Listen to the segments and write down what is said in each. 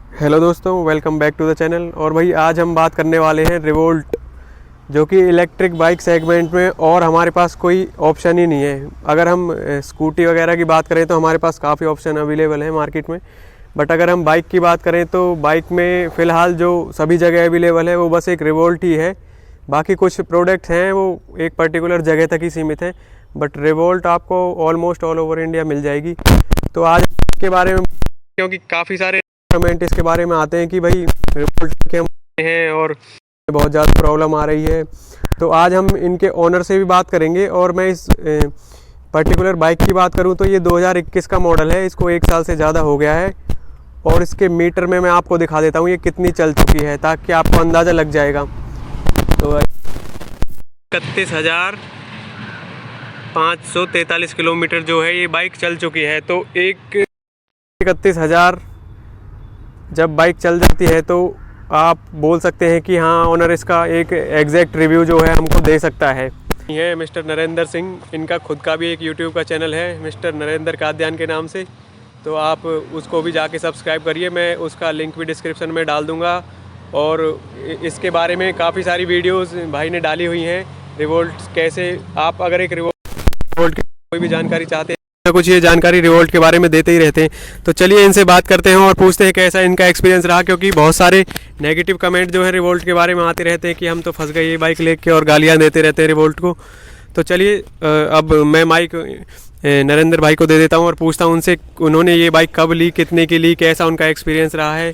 Hello दोस्तों, welcome back to the channel. और भाई आज हम बात करने वाले हैं रिवोल्ट, जो कि इलेक्ट्रिक बाइक सेगमेंट में और हमारे पास कोई ऑप्शन ही नहीं है। अगर हम स्कूटी वगैरह की बात करें तो हमारे पास काफ़ी ऑप्शन अवेलेबल है मार्केट में, बट अगर हम बाइक की बात करें तो बाइक में फ़िलहाल जो सभी जगह अवेलेबल है वो बस एक रिवोल्ट ही है। बाकी कुछ प्रोडक्ट्स हैं वो एक पर्टिकुलर जगह तक ही सीमित हैं, बट रिवोल्ट आपको ऑलमोस्ट ऑल ओवर इंडिया मिल जाएगी। तो आज के बारे में, क्योंकि काफ़ी सारे कमेंट इसके बारे में आते हैं कि भाई रिवोल्ट के हम हैं और बहुत ज़्यादा प्रॉब्लम आ रही है, तो आज हम इनके ओनर से भी बात करेंगे। और मैं इस पर्टिकुलर बाइक की बात करूं तो ये 2021 का मॉडल है, इसको 1 साल से ज़्यादा हो गया है। और इसके मीटर में मैं आपको दिखा देता हूं ये कितनी चल चुकी है, ताकि आपको अंदाज़ा लग जाएगा। तो 31,543 किलोमीटर जो है ये बाइक चल चुकी है। तो 31,000 जब बाइक चल जाती है तो आप बोल सकते हैं कि हाँ, ओनर इसका एक एग्जैक्ट रिव्यू जो है हमको दे सकता है। ये मिस्टर नरेंद्र सिंह, इनका खुद का भी एक यूट्यूब का चैनल है मिस्टर नरेंद्र काद्यान के नाम से, तो आप उसको भी जाके सब्सक्राइब करिए। मैं उसका लिंक भी डिस्क्रिप्शन में डाल दूँगा। और इसके बारे में काफ़ी सारी वीडियोस भाई ने डाली हुई हैं। रिवोल्ट कैसे, आप अगर एक रिवोल्ट की कोई भी जानकारी चाहते हैं, कुछ ये जानकारी रिवोल्ट के बारे में देते ही रहते हैं। तो चलिए इनसे बात करते हैं और पूछते हैं कैसा इनका एक्सपीरियंस रहा, क्योंकि बहुत सारे नेगेटिव कमेंट जो है रिवोल्ट के बारे में आते रहते हैं कि हम तो फंस गए ये बाइक लेके, और गालियां देते रहते हैं रिवोल्ट को। तो चलिए अब मैं माइक नरेंद्र भाई को दे देता हूं और पूछता हूं उनसे उन्होंने ये बाइक कब ली, कितने की ली, कैसा उनका एक्सपीरियंस रहा है।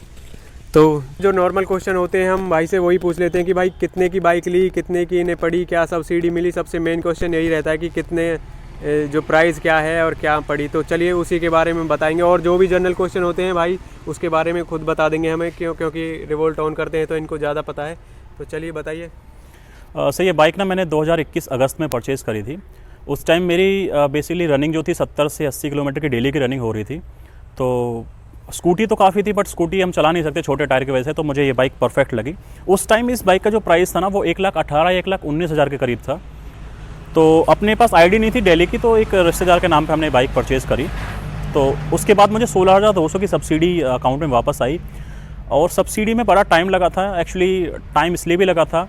तो जो नॉर्मल क्वेश्चन होते हैं हम भाई से वही पूछ लेते हैं कि भाई कितने की बाइक ली, कितने की इन्हें पड़ी, क्या सब्सिडी मिली। सबसे मेन क्वेश्चन यही रहता है कि कितने जो प्राइस क्या है और क्या पड़ी। तो चलिए उसी के बारे में बताएंगे, और जो भी जनरल क्वेश्चन होते हैं भाई उसके बारे में खुद बता देंगे हमें, क्योंकि रिवोल्ट ऑन करते हैं तो इनको ज़्यादा पता है। तो चलिए बताइए। सर, ये बाइक ना मैंने 2021 अगस्त में परचेज़ करी थी। उस टाइम मेरी बेसिकली रनिंग जो थी 70 से 80 किलोमीटर की डेली की रनिंग हो रही थी। तो स्कूटी तो काफ़ी थी, बट स्कूटी हम चला नहीं सकते छोटे टायर की वजह से, तो मुझे ये बाइक परफेक्ट लगी। उस टाइम इस बाइक का जो प्राइस था ना वो 1,18,000 1,19,000 के करीब था। तो अपने पास आईडी नहीं थी दिल्ली की, तो एक रिश्तेदार के नाम पे हमने बाइक परचेज़ करी। तो उसके बाद मुझे 16,200 की सब्सिडी अकाउंट में वापस आई। और सब्सिडी में बड़ा टाइम लगा था। एक्चुअली टाइम इसलिए भी लगा था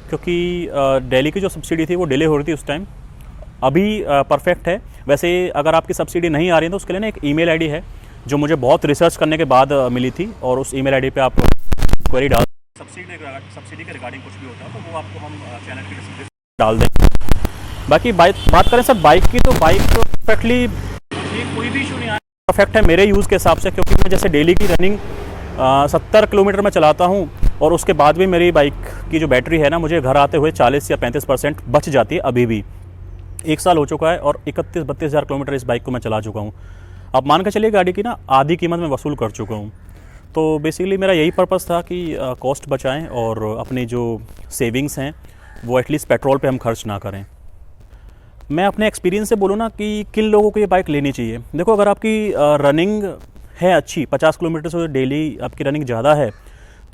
क्योंकि दिल्ली की जो सब्सिडी थी वो डिले हो रही थी उस टाइम। अभी परफेक्ट है। वैसे अगर आपकी सब्सिडी नहीं आ रही है तो उसके लिए ना एक ईमेल आईडी है जो मुझे बहुत रिसर्च करने के बाद मिली थी, और उस ईमेल आईडी पे आप क्वेरी डाल सब्सिडी के रिगार्डिंग कुछ भी होता है तो वो आपको हम चैनल की डिस्क्रिप्शन डाल दें। बाकी बात करें सर बाइक की, तो बाइक तो परफेक्टली कोई भी इशू नहीं आया, परफेक्ट है मेरे यूज़ के हिसाब से। क्योंकि मैं जैसे डेली की रनिंग 70 किलोमीटर में चलाता हूँ, और उसके बाद भी मेरी बाइक की जो बैटरी है ना मुझे घर आते हुए 40 या 35% बच जाती है अभी भी। 1 साल हो चुका है और 31-32 हज़ार किलोमीटर इस बाइक को मैं चला चुका हूँ। अब मान के चलिए गाड़ी की ना आधी कीमत में वसूल कर चुका हूँ। तो बेसिकली मेरा यही पर्पज़ था कि कॉस्ट बचाएं और अपनी जो सेविंग्स हैं वो एटलीस्ट पेट्रोल पे हम खर्च ना करें। मैं अपने एक्सपीरियंस से बोलूँ ना कि किन लोगों को ये बाइक लेनी चाहिए। देखो, अगर आपकी रनिंग है अच्छी, 50 किलोमीटर से डेली आपकी रनिंग ज़्यादा है,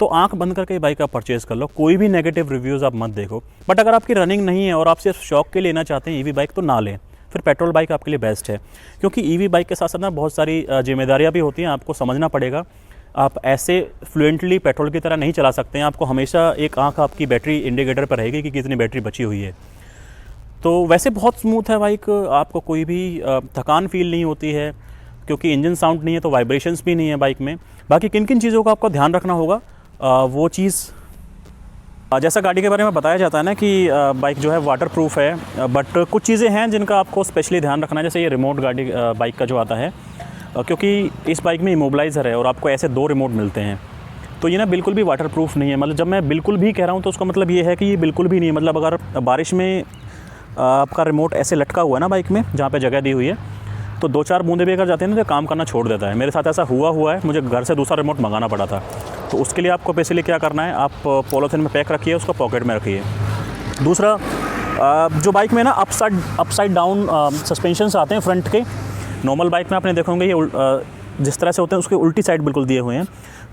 तो आंख बंद करके ये बाइक आप परचेज़ कर लो। कोई भी नेगेटिव रिव्यूज़ आप मत देखो। बट अगर आपकी रनिंग नहीं है और आप सिर्फ शौक के लेना चाहते हैं ईवी बाइक, तो ना लें। फिर पेट्रोल बाइक आपके लिए बेस्ट है, क्योंकि ईवी बाइक के साथ साथ ना बहुत सारी जिम्मेदारियाँ भी होती हैं। आपको समझना पड़ेगा, आप ऐसे फ्लुएंटली पेट्रोल की तरह नहीं चला सकते हैं। आपको हमेशा एक आंख आपकी बैटरी इंडिकेटर पर रहेगी कि कितनी बैटरी बची हुई है। तो वैसे बहुत स्मूथ है बाइक, आपको कोई भी थकान फील नहीं होती है, क्योंकि इंजन साउंड नहीं है तो वाइब्रेशंस भी नहीं है बाइक में। बाकी किन किन चीज़ों का आपको ध्यान रखना होगा, वो चीज़ जैसा गाड़ी के बारे में बताया जाता है ना कि बाइक जो है वाटर प्रूफ है, बट कुछ चीज़ें हैं जिनका आपको स्पेशली ध्यान रखना है। जैसे ये रिमोट गाड़ी बाइक का जो आता है, क्योंकि इस बाइक में इमोबलाइज़र है और आपको ऐसे 2 रिमोट मिलते हैं, तो ये ना बिल्कुल भी वाटर प्रूफ नहीं है। मतलब जब मैं बिल्कुल भी कह रहा हूँ तो उसका मतलब ये है कि ये बिल्कुल भी नहीं है। मतलब अगर बारिश में आपका रिमोट ऐसे लटका हुआ है ना बाइक में जहाँ पे जगह दी हुई है, तो 2-4 बूंदे भी अगर जाते हैं ना तो काम करना छोड़ देता है। मेरे साथ ऐसा हुआ है, मुझे घर से दूसरा रिमोट मंगाना पड़ा था। तो उसके लिए आपको बेसिकली क्या करना है, आप पॉलीथिन में पैक रखिए, उसको पॉकेट में रखिए। दूसरा, जो बाइक में ना अपसाइड डाउन सस्पेंशंस आते हैं फ्रंट के, नॉर्मल बाइक में आपने देखे होंगे ये जिस तरह से होते हैं उसके उल्टी साइड बिल्कुल दिए हुए हैं,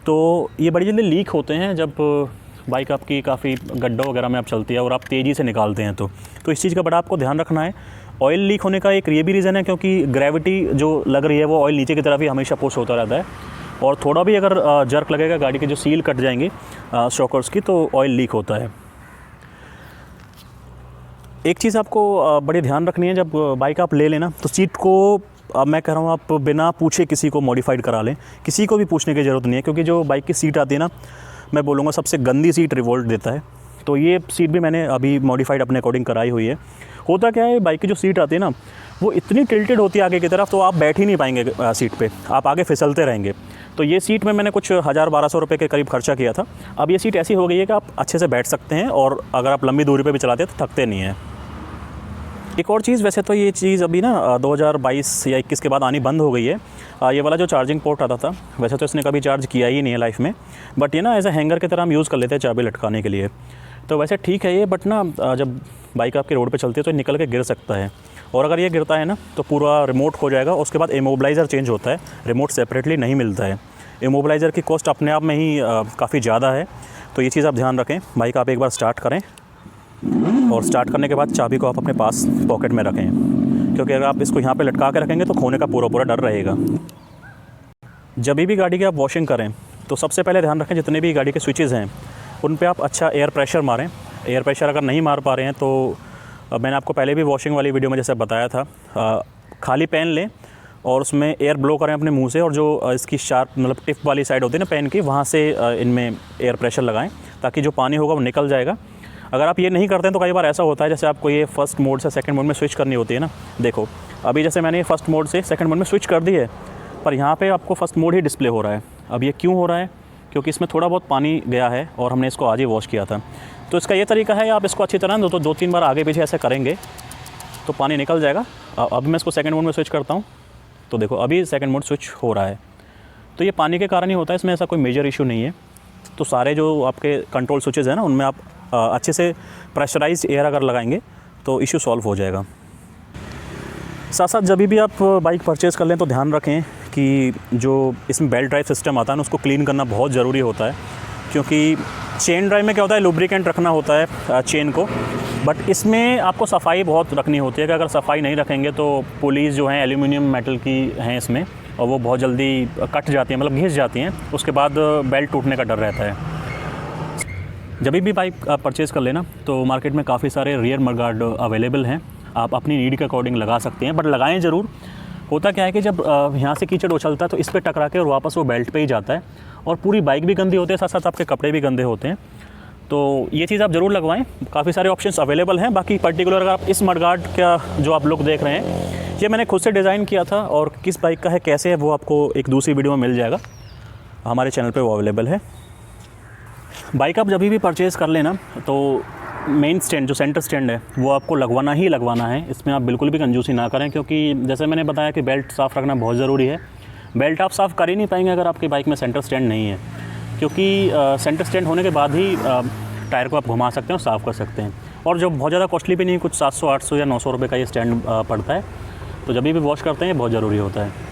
तो ये बड़ी जल्दी लीक होते हैं जब बाइक आपकी काफ़ी गड्ढों वगैरह में आप चलती है और आप तेज़ी से निकालते हैं। तो इस चीज़ का बड़ा आपको ध्यान रखना है। ऑयल लीक होने का एक ये भी रीज़न है क्योंकि ग्रेविटी जो लग रही है वो ऑयल नीचे की तरफ ही हमेशा पुश होता रहता है। और थोड़ा भी अगर जर्क लगेगा, गाड़ी के जो सील कट जाएंगे शॉकर्स की, तो ऑयल लीक होता है। एक चीज़ आपको बड़ी ध्यान रखनी है, जब बाइक आप ले लेना तो सीट को, अब मैं कह रहा हूँ आप बिना पूछे किसी को मॉडिफाइड करा लें। किसी को भी पूछने की ज़रूरत नहीं है, क्योंकि जो बाइक की सीट आती है ना, मैं बोलूँगा सबसे गंदी सीट रिवोल्ट देता है। तो ये सीट भी मैंने अभी मॉडिफाइड अपने अकॉर्डिंग कराई हुई है। होता क्या है, बाइक की जो सीट आती है ना, वो इतनी टिल्टेड होती है आगे की तरफ, तो आप बैठ ही नहीं पाएंगे सीट पे, आप आगे फिसलते रहेंगे। तो ये सीट में मैंने कुछ 1000-1200 रुपये के करीब खर्चा किया था। अब ये सीट ऐसी हो गई है कि आप अच्छे से बैठ सकते हैं, और अगर आप लंबी दूरी पे भी चलाते हैं तो थकते नहीं हैं। एक और चीज़, वैसे तो ये चीज़ अभी ना 2022 या 21 के बाद आनी बंद हो गई है। ये वाला जो चार्जिंग पोर्ट आता था, वैसे तो इसने कभी चार्ज किया ही नहीं है लाइफ में, बट ये ना एज ए हैंगर की तरह हम यूज़ कर लेते हैं चाबी लटकाने के लिए। तो वैसे ठीक है ये, बट ना जब बाइक आपकी रोड पे चलती है तो निकल के गिर सकता है, और अगर ये गिरता है ना तो पूरा रिमोट खो जाएगा। उसके बाद इमोबलाइज़र चेंज होता है, रिमोट सेपरेटली नहीं मिलता है। इमोबलाइज़र की कॉस्ट अपने आप में ही काफ़ी ज़्यादा है, तो ये चीज़ आप ध्यान रखें। बाइक आप एक बार स्टार्ट करें, और स्टार्ट करने के बाद चाबी को आप अपने पास पॉकेट में रखें, क्योंकि अगर आप इसको यहाँ पे लटका के रखेंगे तो खोने का पूरा डर रहेगा। जब भी गाड़ी की आप वॉशिंग करें तो सबसे पहले ध्यान रखें, जितने भी गाड़ी के स्विचेज़ हैं उन पे आप अच्छा एयर प्रेशर मारें। एयर प्रेशर अगर नहीं मार पा रहे हैं तो मैंने आपको पहले भी वॉशिंग वाली वीडियो में जैसे बताया था, खाली पेन लें और उसमें एयर ब्लो करें अपने मुंह से, और जो इसकी शार्प मतलब टिप वाली साइड होती है ना पेन की, वहाँ से इनमें एयर प्रेशर लगाएं, ताकि जो पानी होगा वो निकल जाएगा। अगर आप ये नहीं करते हैं तो कई बार ऐसा होता है, जैसे आपको ये फर्स्ट मोड से सेकंड मोड में स्विच करनी होती है ना, देखो अभी जैसे मैंने फर्स्ट मोड से सेकंड मोड में स्विच कर दी है, पर यहाँ पे आपको फर्स्ट मोड ही डिस्प्ले हो रहा है। अब ये क्यों हो रहा है? क्योंकि इसमें थोड़ा बहुत पानी गया है और हमने इसको आज ही वॉश किया था। तो इसका ये तरीका है, आप इसको अच्छी तरह 2-3 बार आगे पीछे ऐसे करेंगे तो पानी निकल जाएगा। अब मैं इसको सेकंड मोड में स्विच करता हूँ, तो देखो अभी सेकंड मोड स्विच हो रहा है। तो ये पानी के कारण ही होता है, इसमें ऐसा कोई मेजर इशू नहीं है। तो सारे जो आपके कंट्रोल स्विचेज़ हैं ना, उनमें आप अच्छे से प्रेशराइज्ड एयर अगर लगाएंगे तो इशू सॉल्व हो जाएगा। साथ साथ जब भी आप बाइक परचेज़ कर लें तो ध्यान रखें कि जो इसमें बेल्ट ड्राइव सिस्टम आता है ना, उसको क्लीन करना बहुत ज़रूरी होता है, क्योंकि चेन ड्राइव में क्या होता है, लुब्रिकेंट रखना होता है चेन को, बट इसमें आपको सफाई बहुत रखनी होती है कि अगर सफाई नहीं रखेंगे तो पुलीज़ जो हैं एल्यूमिनियम मेटल की हैं इसमें, और वो बहुत जल्दी कट जाती हैं, मतलब घिस जाती हैं, उसके बाद बेल्ट टूटने का डर रहता है। जब भी बाइक आप परचेज़ कर लेना तो मार्केट में काफ़ी सारे रियर मडगार्ड अवेलेबल हैं, आप अपनी नीड के अकॉर्डिंग लगा सकते हैं, बट लगाएं ज़रूर। होता क्या है कि जब यहाँ से कीचड़ उछलता है तो इस पे टकरा के और वापस वो बेल्ट पे ही जाता है, और पूरी बाइक भी गंदी होती है, साथ साथ आपके कपड़े भी गंदे होते हैं। तो ये चीज़ आप ज़रूर लगवाएं, काफ़ी सारे ऑप्शंस अवेलेबल हैं। बाकी पर्टिकुलर अगर आप इस मडगार्ड का जो आप लुक देख रहे हैं, ये मैंने खुद से डिज़ाइन किया था, और किस बाइक का है कैसे है वो आपको एक दूसरी वीडियो में मिल जाएगा, हमारे चैनल पर वो अवेलेबल है। बाइक आप जब भी परचेज़ कर लेना तो मेन स्टैंड जो सेंटर स्टैंड है वो आपको लगवाना ही लगवाना है, इसमें आप बिल्कुल भी कंजूसी ना करें, क्योंकि जैसे मैंने बताया कि बेल्ट साफ़ रखना बहुत ज़रूरी है। बेल्ट आप साफ़ कर ही नहीं पाएंगे अगर आपकी बाइक में सेंटर स्टैंड नहीं है, क्योंकि सेंटर स्टैंड होने के बाद ही टायर को आप घुमा सकते हैं और साफ़ कर सकते हैं। और जो बहुत ज़्यादा कॉस्टली भी नहीं, कुछ 700-800 या 900 रुपये का ये स्टैंड पड़ता है, तो जब भी वॉश करते हैं ये बहुत ज़रूरी होता है।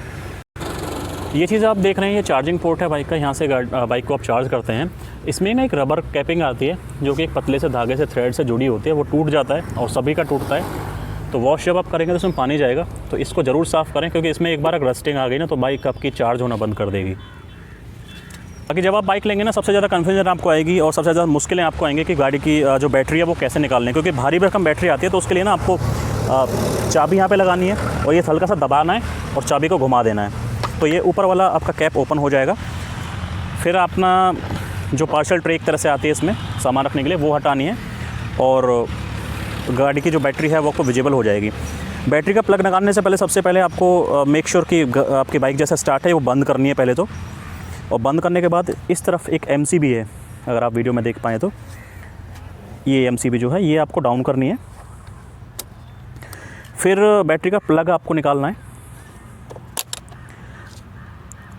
ये चीज़ आप देख रहे हैं, ये चार्जिंग पोर्ट है बाइक का, यहाँ से बाइक को आप चार्ज करते हैं। इसमें ना एक रबर कैपिंग आती है जो कि एक पतले से धागे से थ्रेड से जुड़ी होती है, वो टूट जाता है और सभी का टूटता है। तो वॉश जब आप करेंगे तो उसमें पानी जाएगा, तो इसको ज़रूर साफ़ करें, क्योंकि इसमें एक बार अगर रस्टिंग आ गई ना तो बाइक आपकी चार्ज होना बंद कर देगी। बाकी जब आप बाइक लेंगे ना, सबसे ज़्यादा कन्फ्यूजन आपको आएगी और सबसे ज़्यादा मुश्किलें आपको आएंगी कि गाड़ी की जो बैटरी है वो कैसे निकालनी है, क्योंकि भारी भरकम बैटरी आती है। तो उसके लिए ना आपको चाबी यहाँ पे लगानी है और ये हल्का सा दबाना है और चाबी को घुमा देना है, तो ये ऊपर वाला आपका कैप ओपन हो जाएगा। फिर अपना जो पार्सल ट्रे एक तरह से आती है इसमें सामान रखने के लिए, वो हटानी है, और गाड़ी की जो बैटरी है वो आपको विजिबल हो जाएगी। बैटरी का प्लग निकालने से पहले सबसे पहले आपको मेक श्योर कि आपकी बाइक जैसा स्टार्ट है वो बंद करनी है पहले तो, और बंद करने के बाद इस तरफ एक MCB है, अगर आप वीडियो में देख पाएँ तो ये MCB जो है ये आपको डाउन करनी है। फिर बैटरी का प्लग आपको निकालना है,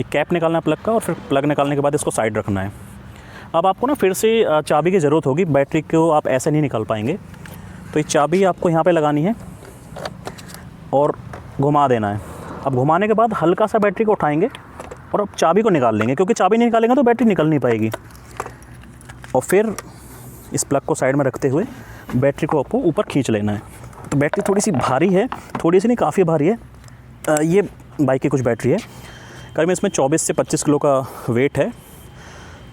एक कैप निकालना है प्लग का, और फिर प्लग निकालने के बाद इसको साइड रखना है। अब आपको ना फिर से चाबी की ज़रूरत होगी, बैटरी को आप ऐसे नहीं निकाल पाएंगे, तो ये चाबी आपको यहाँ पे लगानी है और घुमा देना है। अब घुमाने के बाद हल्का सा बैटरी को उठाएंगे और अब चाबी को निकाल लेंगे, क्योंकि चाबी नहीं निकालेंगे तो बैटरी निकल नहीं पाएगी। और फिर इस प्लग को साइड में रखते हुए बैटरी को आपको ऊपर खींच लेना है। तो बैटरी थोड़ी सी भारी है, थोड़ी सी नहीं काफ़ी भारी है, ये बाइक की कुछ बैटरी है। करीब इसमें 24 से 25 किलो का वेट है।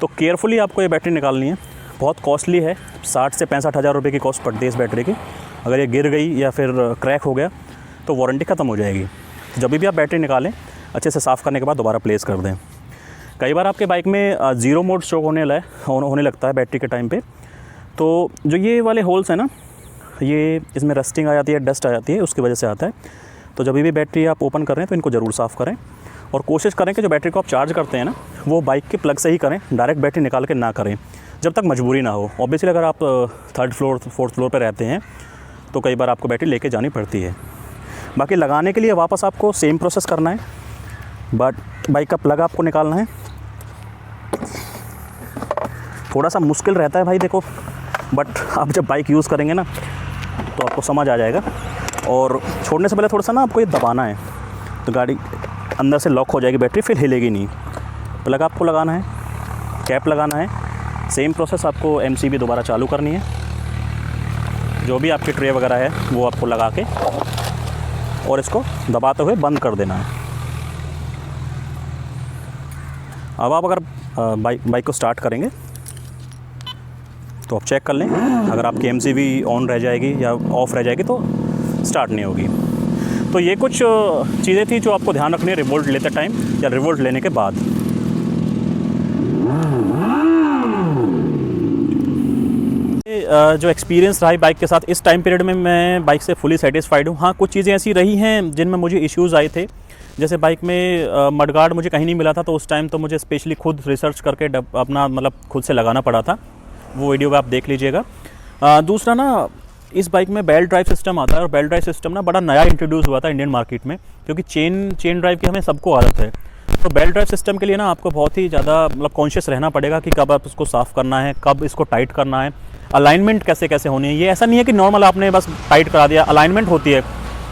तो केयरफुली आपको ये बैटरी निकालनी है। बहुत कॉस्टली है, 60 से 65 हज़ार रुपये की कॉस्ट पड़ती है इस बैटरी की। अगर ये गिर गई या फिर क्रैक हो गया तो वारंटी ख़त्म हो जाएगी। जब भी आप बैटरी निकालें अच्छे से साफ़ करने के बाद दोबारा प्लेस कर दें। कई बार आपके बाइक में ज़ीरो मोड शो होने लगता है बैटरी के टाइम पे। तो जो ये वाले होल्स हैं ना, ये इसमें रस्टिंग आ जाती है, डस्ट आ जाती है, उसकी वजह से आता है। तो जब भी बैटरी आप ओपन कर रहे हैं तो इनको ज़रूर साफ़ करें और कोशिश करें कि जो बैटरी को आप चार्ज करते हैं ना, वो बाइक के प्लग से ही करें, डायरेक्ट बैटरी निकाल के ना करें जब तक मजबूरी ना हो। ऑब्वियसली अगर आप 3rd फ्लोर 4th फ्लोर पर रहते हैं तो कई बार आपको बैटरी लेके जानी पड़ती है। बाकी लगाने के लिए वापस आपको सेम प्रोसेस करना है, बट बाइक का प्लग आपको निकालना है। थोड़ा सा मुश्किल रहता है भाई देखो, बट आप जब बाइक यूज़ करेंगे ना तो आपको समझ आ जाएगा। और छोड़ने से पहले थोड़ा सा ना आपको ये दबाना है तो गाड़ी अंदर से लॉक हो जाएगी बैटरी, फिर हिलेगी नहीं। प्लग आपको लगाना है, कैप लगाना है, सेम प्रोसेस आपको MCB दोबारा चालू करनी है। जो भी आपकी ट्रे वगैरह है वो आपको लगा के और इसको दबाते हुए बंद कर देना है। अब आप अगर बाइक को स्टार्ट करेंगे तो आप चेक कर लें, अगर आपकी MCB ऑन रह जाएगी या ऑफ़ रह जाएगी तो स्टार्ट नहीं होगी। तो ये कुछ चीज़ें थी जो आपको ध्यान रखनी है रिवोल्ट लेते टाइम या रिवोल्ट लेने के बाद। जो एक्सपीरियंस रहा है बाइक के साथ इस टाइम पीरियड में, मैं बाइक से फुली सेटिस्फाइड हूँ। हाँ, कुछ चीज़ें ऐसी रही हैं जिनमें मुझे इश्यूज़ आए थे। जैसे बाइक में मडगार्ड मुझे कहीं नहीं मिला था, तो उस टाइम तो मुझे स्पेशली खुद रिसर्च करके अपना मतलब खुद से लगाना पड़ा था। वो वीडियो आप देख लीजिएगा। दूसरा ना, इस बाइक में बेल्ट ड्राइव सिस्टम आता है और बेल्ट ड्राइव सिस्टम ना बड़ा नया इंट्रोड्यूस हुआ था इंडियन मार्केट में, क्योंकि चेन ड्राइव की हमें सबको आदत है। तो बेल्ट ड्राइव सिस्टम के लिए ना आपको बहुत ही ज़्यादा मतलब कॉन्शियस रहना पड़ेगा कि कब आप इसको साफ़ करना है, कब इसको टाइट करना है, अलाइनमेंट कैसे कैसे होनी है। ये ऐसा नहीं है कि नॉर्मल आपने बस टाइट करा दिया, अलाइनमेंट होती है।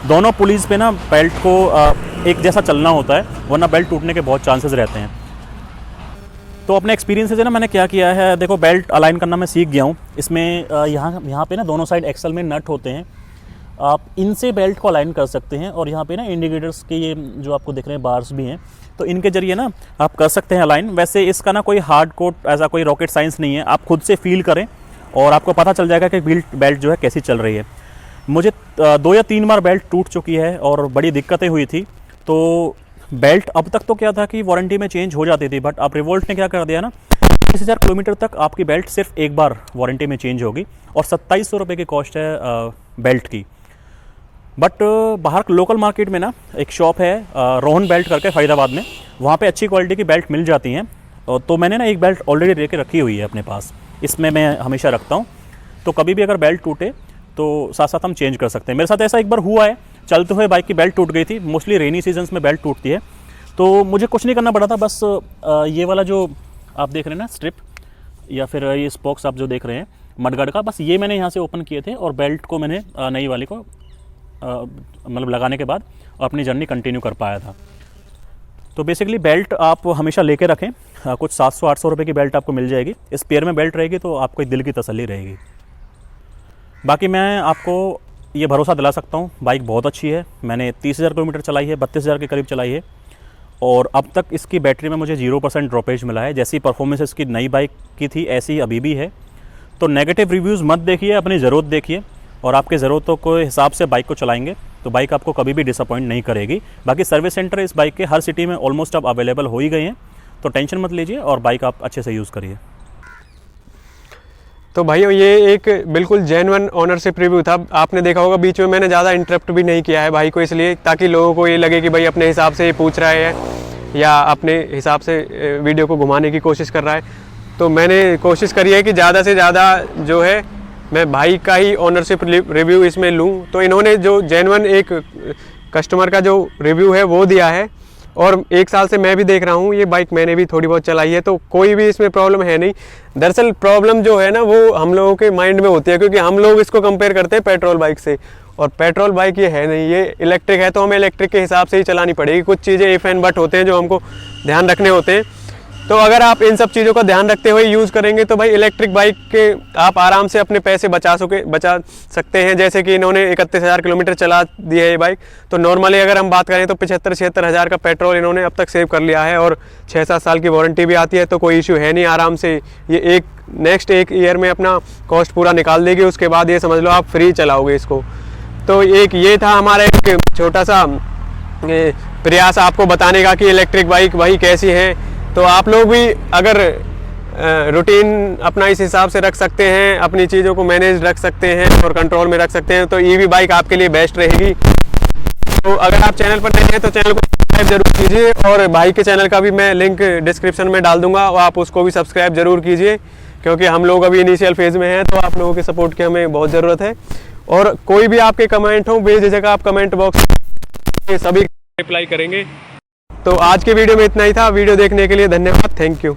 दोनों पुलीज़ पे ना बेल्ट को एक जैसा चलना होता है, वरना बेल्ट टूटने के बहुत चांसेस रहते हैं। तो अपने एक्सपीरियंस से ना मैंने क्या किया है, देखो बेल्ट अलाइन करना मैं सीख गया हूँ। इसमें यहाँ पे ना दोनों साइड एक्सल में नट होते हैं, आप इनसे बेल्ट को अलाइन कर सकते हैं। और यहाँ पे ना इंडिकेटर्स के ये जो आपको दिख रहे हैं बार्स भी हैं, तो इनके जरिए ना आप कर सकते हैं अलाइन। वैसे इसका ना कोई हार्ड कोड ऐसा कोई रॉकेट साइंस नहीं है, आप खुद से फील करें और आपको पता चल जाएगा कि बेल्ट जो है कैसी चल रही है। मुझे 2 या 3 बार बेल्ट टूट चुकी है और बड़ी दिक्कतें हुई थी। तो बेल्ट अब तक तो क्या था कि वारंटी में चेंज हो जाती थी, बट अब रिवोल्ट ने क्या कर दिया ना, 30,000 किलोमीटर तक आपकी बेल्ट सिर्फ एक बार वारंटी में चेंज होगी और 2700 रुपये की कॉस्ट है बेल्ट की। बट बाहर लोकल मार्केट में ना एक शॉप है रोहन बेल्ट करके फरीदाबाद में, वहाँ पे अच्छी क्वालिटी की बेल्ट मिल जाती हैं। तो मैंने ना एक बेल्ट ऑलरेडी लेके रखी हुई है अपने पास, इसमें मैं हमेशा रखता हूँ। तो कभी भी अगर बेल्ट टूटे तो साथ साथ हम चेंज कर सकते हैं। मेरे साथ ऐसा एक बार हुआ है, चलते हुए बाइक की बेल्ट टूट गई थी। मोस्टली रेनी सीजन्स में बेल्ट टूटती है, तो मुझे कुछ नहीं करना पड़ा था। बस ये वाला जो आप देख रहे हैं ना स्ट्रिप या फिर ये स्पोक्स आप जो देख रहे हैं मडगार्ड का, बस ये मैंने यहाँ से ओपन किए थे और बेल्ट को मैंने नई वाली को मतलब लगाने के बाद अपनी जर्नी कंटिन्यू कर पाया था। तो बेसिकली बेल्ट आप हमेशा लेके रखें। कुछ 700-800 रुपये की बेल्ट आपको मिल जाएगी, स्पेयर में बेल्ट रहेगी तो आपको एक दिल की तसल्ली रहेगी। बाकी मैं आपको ये भरोसा दिला सकता हूँ, बाइक बहुत अच्छी है। मैंने 30,000 किलोमीटर चलाई है, 32,000 के करीब चलाई है और अब तक इसकी बैटरी में मुझे 0% ड्रॉपेज मिला है। जैसी परफॉर्मेंस इसकी नई बाइक की थी ऐसी अभी भी है। तो नेगेटिव रिव्यूज़ मत देखिए, अपनी ज़रूरत देखिए और आपके ज़रूरतों के हिसाब से बाइक को चलाएंगे तो बाइक आपको कभी भी डिसअपॉइंट नहीं करेगी। बाकी सर्विस सेंटर इस बाइक के हर सिटी में ऑलमोस्ट अब अवेलेबल हो ही गए हैं, तो टेंशन मत लीजिए और बाइक आप अच्छे से यूज़ करिए। तो भाइयों ये एक बिल्कुल जेन्युइन ओनरशिप रिव्यू था। आपने देखा होगा बीच में मैंने ज़्यादा इंटरप्ट भी नहीं किया है भाई को, इसलिए ताकि लोगों को ये लगे कि भाई अपने हिसाब से ये पूछ रहा है या अपने हिसाब से वीडियो को घुमाने की कोशिश कर रहा है। तो मैंने कोशिश करी है कि ज़्यादा से ज़्यादा जो है मैं भाई का ही ओनरशिप रिव्यू इसमें लूँ। तो इन्होंने जो जेन्युइन एक कस्टमर का जो रिव्यू है वो दिया है और 1 साल से मैं भी देख रहा हूँ, ये बाइक मैंने भी थोड़ी बहुत चलाई है, तो कोई भी इसमें प्रॉब्लम है नहीं। दरअसल प्रॉब्लम जो है ना वो हम लोगों के माइंड में होती है, क्योंकि हम लोग इसको कंपेयर करते हैं पेट्रोल बाइक से, और पेट्रोल बाइक ये है नहीं, ये इलेक्ट्रिक है, तो हमें इलेक्ट्रिक के हिसाब से ही चलानी पड़ेगी। कुछ चीज़ें इफ़ एंड बट होते हैं जो हमको ध्यान रखने होते हैं। तो अगर आप इन सब चीज़ों का ध्यान रखते हुए यूज़ करेंगे तो भाई इलेक्ट्रिक बाइक के आप आराम से अपने पैसे बचा सकते हैं। जैसे कि इन्होंने 31,000 किलोमीटर चला दी है ये बाइक, तो नॉर्मली अगर हम बात करें तो 75-76 हज़ार का पेट्रोल इन्होंने अब तक सेव कर लिया है, और 6-7 साल की वारंटी भी आती है, तो कोई इशू है नहीं। आराम से ये नेक्स्ट एक ईयर में अपना कॉस्ट पूरा निकाल देगी, उसके बाद ये समझ लो आप फ्री चलाओगे इसको। तो एक ये था हमारा एक छोटा सा प्रयास आपको बताने का कि इलेक्ट्रिक बाइक भाई कैसी है। तो आप लोग भी अगर रूटीन अपना इस हिसाब से रख सकते हैं, अपनी चीज़ों को मैनेज रख सकते हैं और कंट्रोल में रख सकते हैं, तो ईवी बाइक आपके लिए बेस्ट रहेगी। तो अगर आप चैनल पर नए हैं तो चैनल को सब्सक्राइब जरूर कीजिए, और भाई के चैनल का भी मैं लिंक डिस्क्रिप्शन में डाल दूंगा, और आप उसको भी सब्सक्राइब जरूर कीजिए, क्योंकि हम लोग अभी इनिशियल फेज़ में हैं, तो आप लोगों के सपोर्ट की हमें बहुत ज़रूरत है। और कोई भी आपके कमेंट हो बेझिझक आप कमेंट बॉक्स में सभी रिप्लाई करेंगे। तो आज के वीडियो में इतना ही था। वीडियो देखने के लिए धन्यवाद, थैंक यू।